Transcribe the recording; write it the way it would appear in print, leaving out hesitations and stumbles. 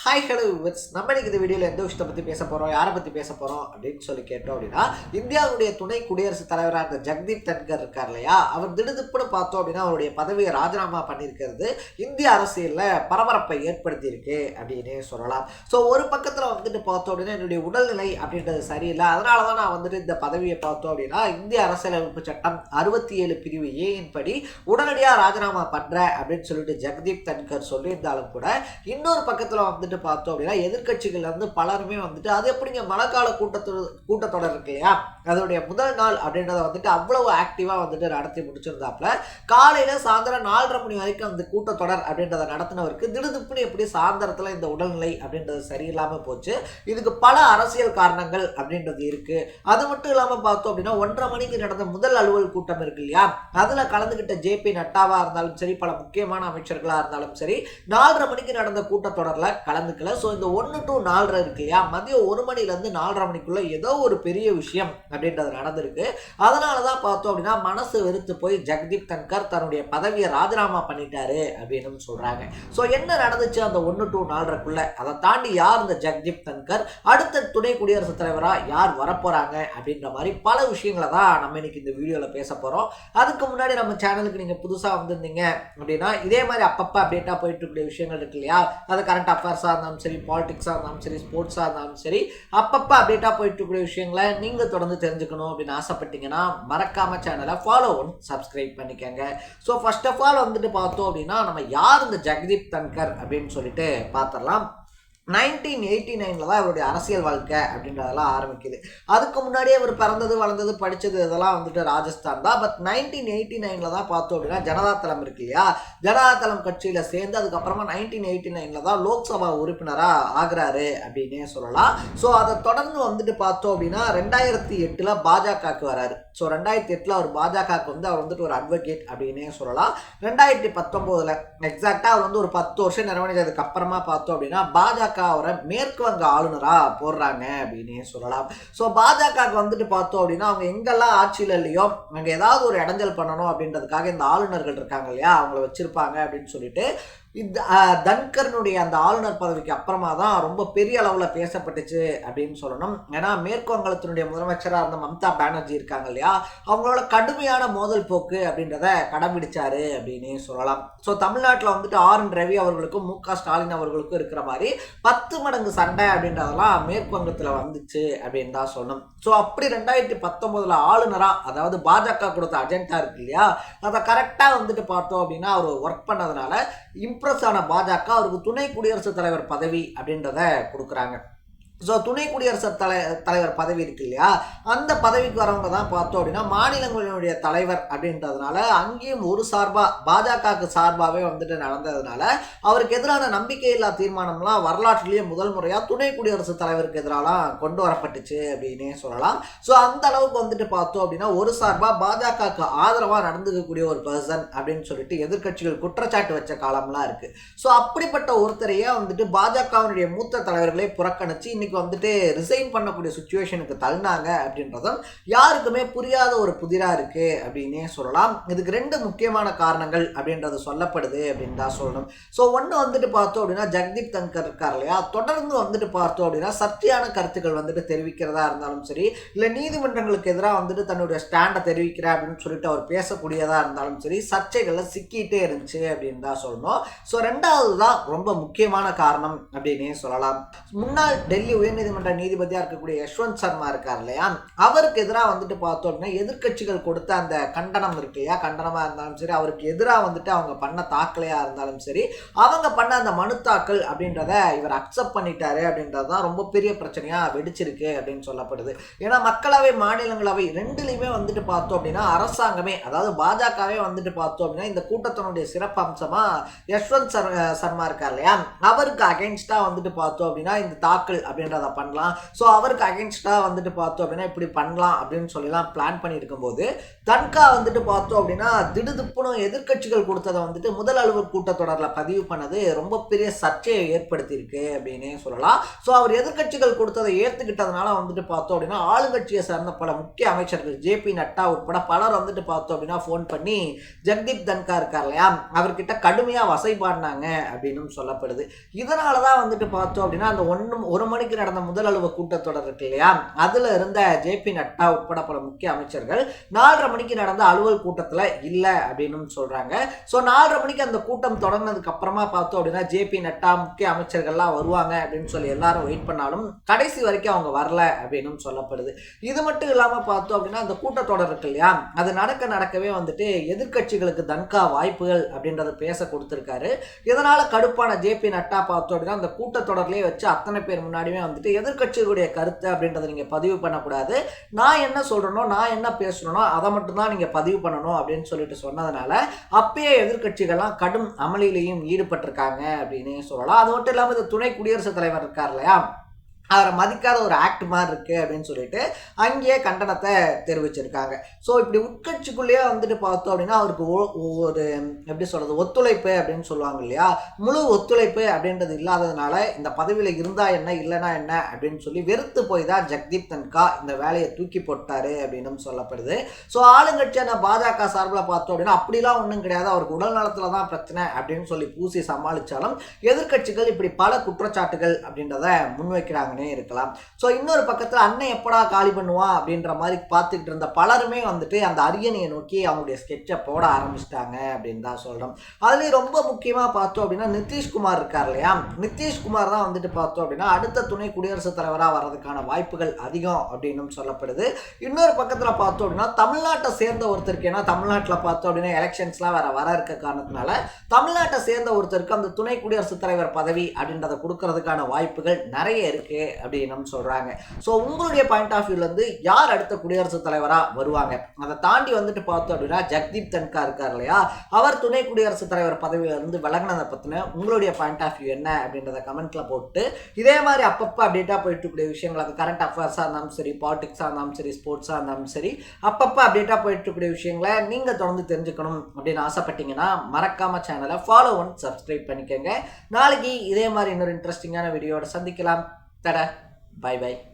Hi hello விட்ஸ் நம்ம இன்னைக்கு இந்த வீடியோவில் எந்த விஷயத்தை பற்றி பேச போகிறோம், யாரை பற்றி பேச போகிறோம் அப்படின்னு சொல்லி கேட்டோம் அப்படின்னா, இந்தியாவுடைய துணை குடியரசுத் தலைவராக இருந்த ஜெகதீப் தன்கர் இருக்கார் இல்லையா, அவர் திடுதிப்புன்னு பார்த்தோம் அப்படின்னா அவருடைய பதவியை ராஜினாமா பண்ணியிருக்கிறது இந்திய அரசியலில் பரபரப்பை ஏற்படுத்தியிருக்கு அப்படின்னு சொல்லலாம். ஸோ ஒரு பக்கத்தில் வந்துட்டு பார்த்தோம் அப்படின்னா என்னுடைய உடல்நிலை அப்படின்றது சரியில்லை, அதனால தான் நான் வந்துட்டு இந்த பதவியை பார்த்தோம் அப்படின்னா இந்திய அரசியலமைப்பு சட்டம் 67 பிரிவு ஏயின் படி உடனடியாக ராஜினாமா பண்ணுறேன் அப்படின்னு சொல்லிட்டு ஜெகதீப் தன்கர் சொல்லியிருந்தாலும் கூட, இன்னொரு பக்கத்தில் வந்துட்டு பார்த்தோம் அப்படின்னா எதிர்கட்சிகள் வந்து பலருமே வந்துட்டு அது எப்படிங்க மழைக்கால கூட்டத்தொடர் இருக்கு இல்லையா, அதோடைய முதல் நாள் அப்படின்றத வந்துட்டு அவ்வளவு ஆக்டிவா வந்துட்டு நடத்தி முடிச்சிருந்தாப்புல, காலையில சாயந்தரம் 4:30 மணி வரைக்கும் அந்த கூட்டத்தொடர் அப்படின்றத நடத்தினவருக்கு திடுதிப்புன்னு எப்படி சாயந்தரத்துல இந்த உடல்நிலை அப்படின்றது சரியில்லாம போச்சு. இதுக்கு பல அரசியல் காரணங்கள் அப்படின்றது இருக்கு. அது மட்டும் இல்லாம பார்த்தோம் அப்படின்னா 1:30 மணிக்கு நடந்த முதல் அலுவல் கூட்டம் இருக்கு இல்லையா, அதுல கலந்துகிட்ட ஜே.பி. நட்டாவா இருந்தாலும் சரி, பல முக்கியமான அமைச்சர்களா இருந்தாலும் சரி, 4:30 மணிக்கு நடந்த கூட்டத்தொடர்ல கலந்துக்கல. ஸோ இந்த 1 to 4:30 இருக்கு இல்லையா, மதியம் 1 மணிலேருந்து 4:30 மணிக்குள்ள ஏதோ ஒரு பெரிய விஷயம் அப்படின்றது நடந்திருக்கு. அதனால தான் பார்த்தோம் அப்படின்னா மனசு வெறுத்து போய் ஜெகதீப் தன்கர் தன்னுடைய பதவியை ராஜினாமா பண்ணிட்டாரு அப்படின்னு சொல்றாங்க. ஸோ என்ன நடந்துச்சு அந்த 1 to 4:30க்குள்ள, அதை தாண்டி யார் இந்த ஜெகதீப் தன்கர், அடுத்த துணை குடியரசுத் தலைவரா யார் வரப்போறாங்க அப்படின்ற மாதிரி பல விஷயங்களை தான் நம்ம இன்னைக்கு இந்த வீடியோல பேச போறோம். அதுக்கு முன்னாடி நம்ம சேனலுக்கு நீங்க புதுசா வந்திருந்தீங்க அப்படின்னா இதே மாதிரி அப்பப்ப அப்டேட்டா போயிட்டு இருக்கக்கூடிய விஷயங்கள் இருக்கு இல்லையா, அது கரண்ட் அஃபேர்ஸா இருந்தாலும் சரி, பாலிடிக்ஸா இருந்தாலும் சரி, ஸ்போர்ட்ஸா இருந்தாலும் சரி, அப்பப்ப அப்டேட்டா போயிட்டு இருக்கக்கூடிய விஷயங்களை நீங்க தொடர்ந்து தெரிஞ்சுக்கணும் அப்படின்னு ஆசைப்பட்டீங்கன்னா மறக்காம சேனலை ஃபாலோ பண்ணி சப்ஸ்கிரைப் பண்ணிக்கங்க. ஸோ ஃபர்ஸ்ட் ஆஃப் ஆல் வந்துட்டு பார்த்தோம் அப்படின்னா நம்ம யார் இந்த ஜெகதீப் தன்கர் அப்படின்னு சொல்லிட்டு பார்த்துடலாம். 1989 தான் அவருடைய அரசியல் வாழ்க்கை அப்படின்றதெல்லாம் ஆரம்பிக்குது. அதுக்கு முன்னாடியே அவர் பிறந்தது, வளர்ந்தது, படித்தது இதெல்லாம் வந்துட்டு ராஜஸ்தான் தான். பட் 1989 தான் பார்த்தோம் அப்படின்னா ஜனதா தளம் இருக்கு இல்லையா, ஜனதா தளம் கட்சியில் சேர்ந்து அதுக்கப்புறமா 1989 தான் லோக்சபா உறுப்பினராக ஆகிறாரு அப்படின்னே சொல்லலாம். ஸோ அதை தொடர்ந்து வந்துட்டு பார்த்தோம் அப்படின்னா 2008 பாஜகவுக்கு வராரு. ஸோ 2008 அவர் பாஜகவுக்கு வந்து அவர் வந்துட்டு ஒரு அட்வொகேட் அப்படின்னே சொல்லலாம். 2019 எக்ஸாக்டாக அவர் வந்து ஒரு 10 வருஷம் நிறைவடைஞ்சதுக்கு அப்புறமா பார்த்தோம் அப்படின்னா பாஜக அவரை மேற்கு வங்க ஆளுநரா போடுறாங்க அப்படின்னே சொல்லலாம். ஸோ பாஜகவுக்கு வந்துட்டு பார்த்தோம் அப்படின்னா அவங்க எங்கெல்லாம் ஆட்சியில் இல்லையோ அங்கே ஏதாவது ஒரு இடைஞ்சல் பண்ணணும் அப்படின்றதுக்காக இந்த ஆளுநர்கள் இருக்காங்க இல்லையா, அவங்கள வச்சிருப்பாங்க அப்படின்னு சொல்லிட்டு இந்த தன்கர்னுடைய அந்த ஆளுநர் பதவிக்கு அப்புறமா தான் ரொம்ப பெரிய அளவில் பேசப்பட்டுச்சு அப்படின்னு சொல்லணும். ஏன்னா மேற்கு வங்கத்தினுடைய முதலமைச்சராக இருந்த மம்தா பானர்ஜி இருக்காங்க இல்லையா, அவங்களோட கடுமையான மோதல் போக்கு அப்படின்றத கடைபிடிச்சாரு அப்படின்னு சொல்லலாம். ஸோ தமிழ்நாட்டில் வந்துட்டு ஆர்.என். ரவி அவர்களுக்கும் மு.க. ஸ்டாலின் அவர்களுக்கும் இருக்கிற மாதிரி 10 மடங்கு சண்டை அப்படின்றதெல்லாம் மேற்கு வங்கத்தில் வந்துச்சு அப்படின்னு தான் சொல்லணும். ஸோ அப்படி 2019 ஆளுநராக, அதாவது பாஜக கொடுத்த அஜெண்டா இருக்கு இல்லையா, அதை கரெக்டாக வந்துட்டு பார்த்தோம் அப்படின்னா அவர் ஒர்க் பண்ணதுனால இம்ப்ரெஸ் ஆன பாஜக அவருக்கு துணை குடியரசுத் தலைவர் பதவி அப்படின்றத கொடுக்குறாங்க. ஸோ துணை குடியரசுத் தலைவர் பதவி இருக்கு இல்லையா, அந்த பதவிக்கு வரவங்க தான் பார்த்தோம் அப்படின்னா மாநிலங்களினுடைய தலைவர் அப்படின்றதுனால அங்கேயும் ஒரு சார்பாக பாஜகவுக்கு சார்பாகவே வந்துட்டு நடந்ததுனால அவருக்கு எதிரான நம்பிக்கையில்லா தீர்மானம்லாம் வரலாற்றிலேயே முதல் முறையாக துணை குடியரசுத் தலைவருக்கு எதிராலாம் கொண்டு வரப்பட்டுச்சு அப்படின்னே சொல்லலாம். ஸோ அந்த அளவுக்கு வந்துட்டு பார்த்தோம் அப்படின்னா ஒரு சார்பாக பாஜகவுக்கு ஆதரவாக நடந்துக்கக்கூடிய ஒரு பர்சன் அப்படின்னு சொல்லிட்டு எதிர்கட்சிகள் குற்றச்சாட்டு வச்ச காலம்லாம் இருக்குது. ஸோ அப்படிப்பட்ட ஒருத்தரையே வந்துட்டு பாஜகவினுடைய மூத்த தலைவர்களை புறக்கணிச்சு இன்னைக்கு வந்துட்டு ரிசைன் பண்ணக்கூடிய சிச்சுவேஷனுக்கு தள்ளினாங்க அப்படின்றதும் யாருக்குமே புரியாத ஒரு புதிரா இருக்கு அப்படின்னே சொல்லலாம். இதுக்கு 2 முக்கியமான காரணங்கள் அப்படின்றது சொல்லப்படுது அப்படின்னு தான் சொல்லணும். ஸோ ஒன்று வந்துட்டு பார்த்தோம் அப்படின்னா ஜெகதீப் தன்கர் இருக்கார் இல்லையா, தொடர்ந்து வந்துட்டு பார்த்தோம் அப்படின்னா சர்ச்சையான கருத்துக்கள் வந்துட்டு தெரிவிக்கிறதா இருந்தாலும் சரி, இல்லை நீதிமன்றங்களுக்கு எதிராக வந்துட்டு தன்னுடைய ஸ்டாண்டை தெரிவிக்கிறேன் அப்படின்னு சொல்லிட்டு அவர் பேசக்கூடியதா இருந்தாலும் சரி, சர்ச்சைகள்ல சிக்கிட்டே இருந்துச்சு அப்படின்னு தான் சொல்லணும். ஸோ 2வது தான் ரொம்ப முக்கியமான காரணம் அப்படின்னே சொல்லலாம். முன்னாள் டெல்லி உயர்நீதிமன்ற நீதிபதியா இருக்கக்கூடிய யஷ்வந்த் சர்மா இருக்கார் இல்லையா, அவருக்கு எதிராக வந்துட்டு பார்த்தோம் அப்படின்னா எதிர்கட்சிகள் கொடுத்த அந்த கண்டனம் இருக்கு இல்லையா, கண்டனமா இருந்தாலும் சரி, அவருக்கு எதிராக வந்துட்டு அவங்க பண்ண தாக்கலையா இருந்தாலும் சரி, அவங்க பண்ண அந்த மனு தாக்கல் அப்படின்றத இவர் அக்செப்ட் பண்ணிட்டாரு அப்படின்றதுதான் ரொம்ப பெரிய பிரச்சனையா வெடிச்சிருக்கு அப்படின்னு சொல்லப்படுது. ஏன்னா மக்களவை மாநிலங்களவை 2லையுமே வந்துட்டு பார்த்தோம் அப்படின்னா அரசாங்கமே, அதாவது பாஜகவே வந்துட்டு பார்த்தோம் அப்படின்னா இந்த கூட்டத்தினுடைய சிறப்பு அம்சமா யஷ்வந்த் சர்மா இருக்கார் இல்லையா, அவருக்கு அகைன்ஸ்டா வந்துட்டு பார்த்தோம் அப்படின்னா இந்த தாக்கல் அப்படின்ற வந்துட்டு அதை பண்ணலாம். ஸோ அவருக்கு அகென்ஸ்டாக வந்துட்டு பார்த்தோம் அப்படின்னா இப்படி பண்ணலாம் அப்படின்னு சொல்லிலாம் பிளான் பண்ணியிருக்கும் போது தன்கா வந்துட்டு பார்த்தோம் அப்படின்னா திடுதிப்புன்னு எதிர்க்கட்சிகள் கொடுத்ததை வந்துட்டு முதல் அலுவலர் கூட்டத்தொடரில் பதிவு பண்ணது ரொம்ப பெரிய சர்ச்சையை ஏற்படுத்தியிருக்கு அப்படின்னே சொல்லலாம். ஸோ அவர் எதிர்க்கட்சிகள் கொடுத்ததை ஏற்றுக்கிட்டதுனால வந்துட்டு பார்த்தோம் அப்படின்னா ஆளுங்கட்சியை சார்ந்த பல முக்கிய அமைச்சர்கள் ஜேபி நட்டா உட்பட பலர் வந்துட்டு பார்த்தோம் அப்படின்னா ஃபோன் பண்ணி ஜெகதீப் தன்கா இருக்கார் இல்லையா அவர்கிட்ட கடுமையாக வசைபாடினாங்க அப்படின்னு சொல்லப்படுது. இதனால தான் வந்துட்டு பார்த்தோம் அப்படின்னா அந்த 1 மணிக்கு நடந்த முதல் அலுவலர் கூட்டத்தொடர் இருக்கு இல்லையா அதில் இருந்த ஜேபி நட்டா உட்பட பல முக்கிய அமைச்சர்கள் 4:30 மணிக்கு நடந்த அலுவல் கூட்டத்தில் இல்லை அப்படின்னு சொல்றாங்க. ஸோ 4:30 மணிக்கு அந்த கூட்டம் தொடங்கினதுக்கு அப்புறமா பார்த்தோம் அப்படின்னா ஜேபி நட்டா முக்கிய அமைச்சர்கள்லாம் வருவாங்க அப்படின்னு சொல்லி எல்லாரும் வெயிட் பண்ணாலும் கடைசி வரைக்கும் அவங்க வரல அப்படின்னு சொல்லப்படுது. இது மட்டும் இல்லாமல் பார்த்தோம் அப்படின்னா அந்த கூட்டத்தொடர் இருக்கு இல்லையா அது நடக்கவே வந்துட்டு எதிர்க்கட்சிகளுக்கு தன்கா வாய்ப்புகள் அப்படின்றத பேச கொடுத்திருக்காரு. இதனால கடுப்பான ஜேபி நட்டா பார்த்தோம் அப்படின்னா அந்த கூட்டத்தொடர்லேயே வச்சு அத்தனை பேர் முன்னாடியுமே வந்துட்டு எதிர்க்கட்சிகளுடைய கருத்து அப்படின்றத நீங்க பதிவு பண்ணக்கூடாது, நான் என்ன சொல்றேனோ நான் என்ன பேசுறேனோ அதை மட்டும்தான் நீங்க பதிவு பண்ணணும் அப்படின்னு சொல்லிட்டு சொன்னதுனால அப்பயே எதிர்க்கட்சிகள்லாம் கடும் அமளியிலையும் ஈடுபட்டிருக்காங்க அப்படின்னு சொல்லலாம். அது மட்டும் இல்லாமல் இந்த துணை குடியரசுத் தலைவர் இருக்கார் இல்லையா அவரை மதிக்காத ஒரு ஆக்ட் மாதிரி இருக்கு அப்படின்னு சொல்லிட்டு அங்கேயே கண்டனத்தை தெரிவிச்சிருக்காங்க. ஸோ இப்படி உட்கட்சிக்குள்ளேயே வந்துட்டு பார்த்தோம் அப்படின்னா அவருக்கு ஒரு எப்படி சொல்றது ஒத்துழைப்பு அப்படின்னு சொல்லுவாங்க இல்லையா முழு ஒத்துழைப்பு அப்படின்றது இல்லாததுனால இந்த பதவியில் இருந்தா என்ன இல்லைனா என்ன அப்படின்னு சொல்லி வெறுத்து போய் தான் ஜெகதீப் தன்கா இந்த வேலையை தூக்கி போட்டாரு அப்படின்னு சொல்லப்படுது. ஸோ ஆளுங்கட்சியான பாஜக சார்பில் பார்த்தோம் அப்படின்னா அப்படிலாம் ஒன்றும் கிடையாது, அவருக்கு உடல் நலத்துல தான் பிரச்சனை அப்படின்னு சொல்லி பூசி சமாளிச்சாலும் எதிர்க்கட்சிகள் இப்படி பல குற்றச்சாட்டுகள் அப்படின்றத முன்வைக்கிறாங்க இருக்கலாம். சோ இன்னொரு பக்கத்துல அண்ணன் எப்படா காலி பண்ணுவான் அப்படின்ற மாதிரி பார்த்துக்கிட்டு இருந்த பலருமே வந்துட்டு அந்த அரியணையை நோக்கி அவங்களுடைய ஸ்கெட்சை போட ஆரம்பிச்சிட்டாங்க அப்படின்னு தான் சொல்றோம். அதுலயும் ரொம்ப முக்கியமா பார்த்தோம் அப்படின்னா நிதிஷ்குமார் இருக்கார் இல்லையா நிதிஷ்குமார் தான் வந்துட்டு பார்த்தோம் அப்படின்னா அடுத்த துணை குடியரசுத் தலைவராக வர்றதுக்கான வாய்ப்புகள் அதிகம் அப்படின்னு சொல்லப்படுது. இன்னொரு பக்கத்துல பார்த்தோம் அப்படின்னா தமிழ்நாட்டை சேர்ந்த ஒருத்தருக்கு ஏன்னா தமிழ்நாட்டில் பார்த்தோம் அப்படின்னா எலெக்ஷன்ஸ்லாம் வர இருக்க காரணத்தினால தமிழ்நாட்டை சேர்ந்த ஒருத்தருக்கு அந்த துணை குடியரசுத் தலைவர் பதவி அப்படின்றத கொடுக்கறதுக்கான வாய்ப்புகள் நிறைய இருக்கு அப்படின்னு சொல்றாங்க. சோ உங்களுடைய பாயிண்ட் ஆஃப் வியூல இருந்து யார் அடுத்த குடியரசுத் தலைவரா வருவாங்க அதை தாண்டி வந்துட்டு பார்த்தோம் அப்படின்னா ஜெகதீப் தன்கா இருக்கார் இல்லையா அவர் துணை குடியரசுத் தலைவர் பதவியில இருந்து விலகினதை பத்தின உங்களுடைய பாயிண்ட் ஆஃப் வியூ என்ன அப்படின்றத கமெண்ட்ல போட்டு இதே மாதிரி அப்பப்போ அப்டேட்டா போயிட்டு இருக்கக்கூடிய விஷயங்கள் அது கரண்ட் அஃபேர்ஸா இருந்தாலும் சரி பாலிடிக்ஸா இருந்தாலும் சரி ஸ்போர்ட்ஸா இருந்தாலும் சரி அப்பப்போ அப்டேட்டா போயிட்டு இருக்கக்கூடிய விஷயங்களை நீங்க தொடர்ந்து தெரிஞ்சுக்கணும் அப்படின்னு ஆசைப்பட்டீங்கன்னா மறக்காம சேனலை ஃபாலோ ஒன் சப்ஸ்கிரைப் பண்ணிக்கோங்க. நாளைக்கு இதே மாதிரி இன்னொரு இன்ட்ரெஸ்டிங்கான வீடியோட சந்திக்கலாம். Tada. Bye bye.